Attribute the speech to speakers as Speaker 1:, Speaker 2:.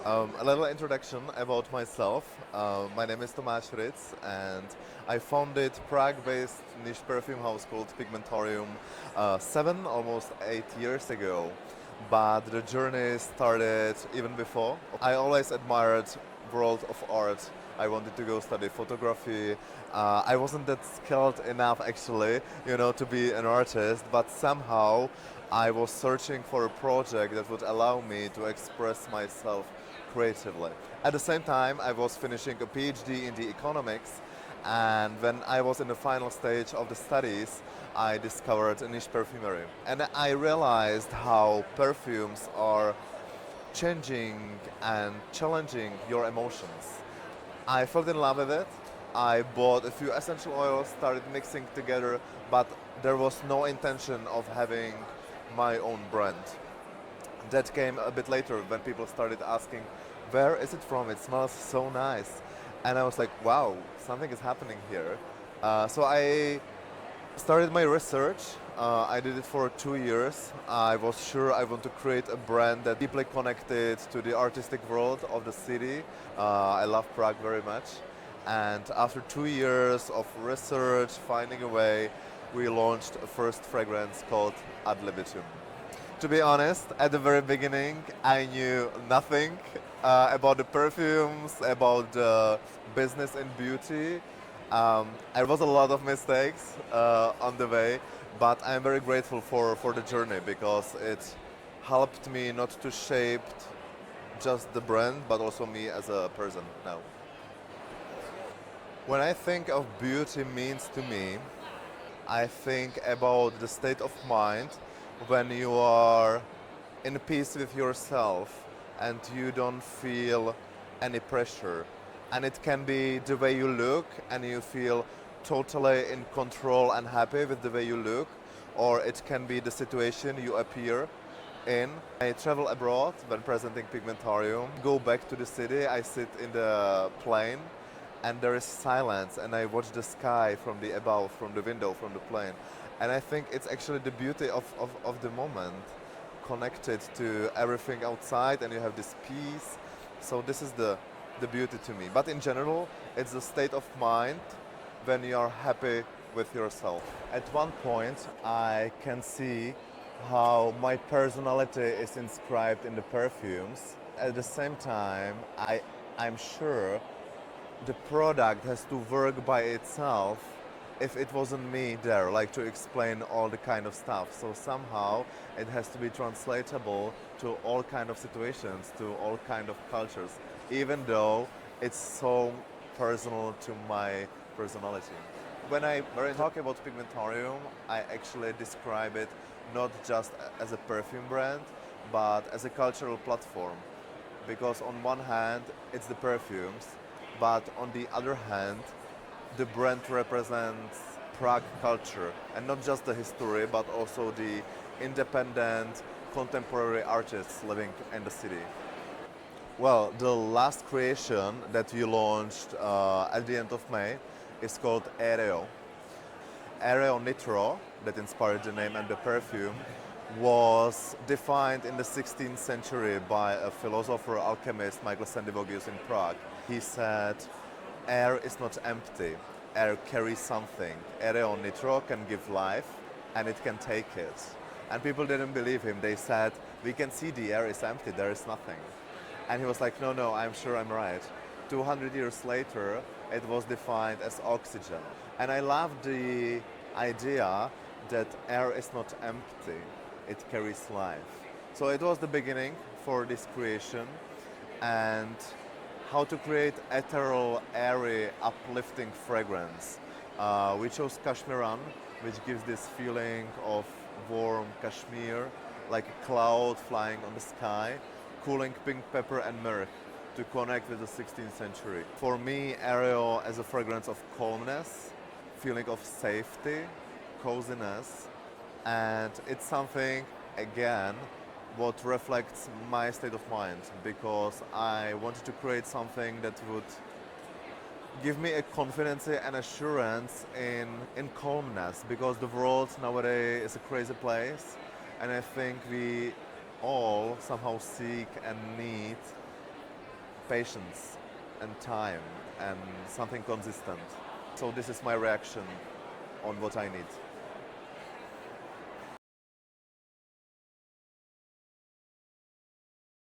Speaker 1: A little introduction about myself. My name is Tomáš Ric and I founded Prague-based niche perfume house called Pigmentarium 8 years ago. But the journey started even before. I always admired world of art. I wanted to go study photography. I wasn't that skilled enough actually, to be an artist, but somehow I was searching for a project that would allow me to express myself creatively. At the same time, I was finishing a PhD in the economics, and when I was in the final stage of the studies, I discovered a niche perfumery. And I realized how perfumes are changing and challenging your emotions. I fell in love with it. I bought a few essential oils, started mixing together, but there was no intention of having my own brand. That came a bit later when people started asking, where is it from? It smells so nice. And I was like, wow, something is happening here. So I started my research. I did it for 2 years. I was sure I want to create a brand that deeply connected to the artistic world of the city. I love Prague very much. And after 2 years of research, finding a way, we launched a first fragrance called Ad libitum. To be honest, at the very beginning, I knew nothing about the perfumes, about the business in beauty. There was a lot of mistakes on the way, but I'm very grateful for the journey because it helped me not to shape just the brand, but also me as a person now. When I think of beauty means to me, I think about the state of mind when you are in peace with yourself and you don't feel any pressure. And it can be the way you look and you feel totally in control and happy with the way you look, or it can be the situation you appear in. I travel abroad when presenting Pigmentarium, go back to the city, I sit in the plane and there is silence and I watch the sky from the above, from the window, from the plane. And I think it's actually the beauty of the moment connected to everything outside and you have this peace. So this is the beauty to me. But in general, it's the state of mind when you are happy with yourself. At one point, I can see how my personality is inscribed in the perfumes. At the same time, I'm sure the product has to work by itself if it wasn't me there, like to explain all the kind of stuff. So somehow it has to be translatable to all kind of situations, to all kind of cultures, even though it's so personal to my personality. When I talk about Pigmentarium, I actually describe it not just as a perfume brand, but as a cultural platform. Because on one hand, it's the perfumes, but on the other hand, the brand represents Prague culture, and not just the history, but also the independent, contemporary artists living in the city. Well, the last creation that we launched at the end of May is called Aereo. Aereo Nitro, that inspired the name and the perfume, was defined in the 16th century by a philosopher, alchemist, Michael Sendivogius in Prague. He said, air is not empty, air carries something. Aereo Nitro can give life and it can take it. And people didn't believe him. They said, we can see the air is empty, there is nothing. And he was like, no, I'm sure I'm right. 200 years later, it was defined as oxygen. And I love the idea that air is not empty, it carries life. So it was the beginning for this creation, and how to create ethereal, airy, uplifting fragrance. We chose Kashmiran, which gives this feeling of warm cashmere, like a cloud flying on the sky, cooling pink pepper and myrrh to connect with the 16th century. For me, Aereo as a fragrance of calmness, feeling of safety, coziness, and it's something, again, what reflects my state of mind, because I wanted to create something that would give me a confidence and assurance in calmness, because the world nowadays is a crazy place, and I think we all somehow seek and need patience and time and something consistent. So this is my reaction on what I need.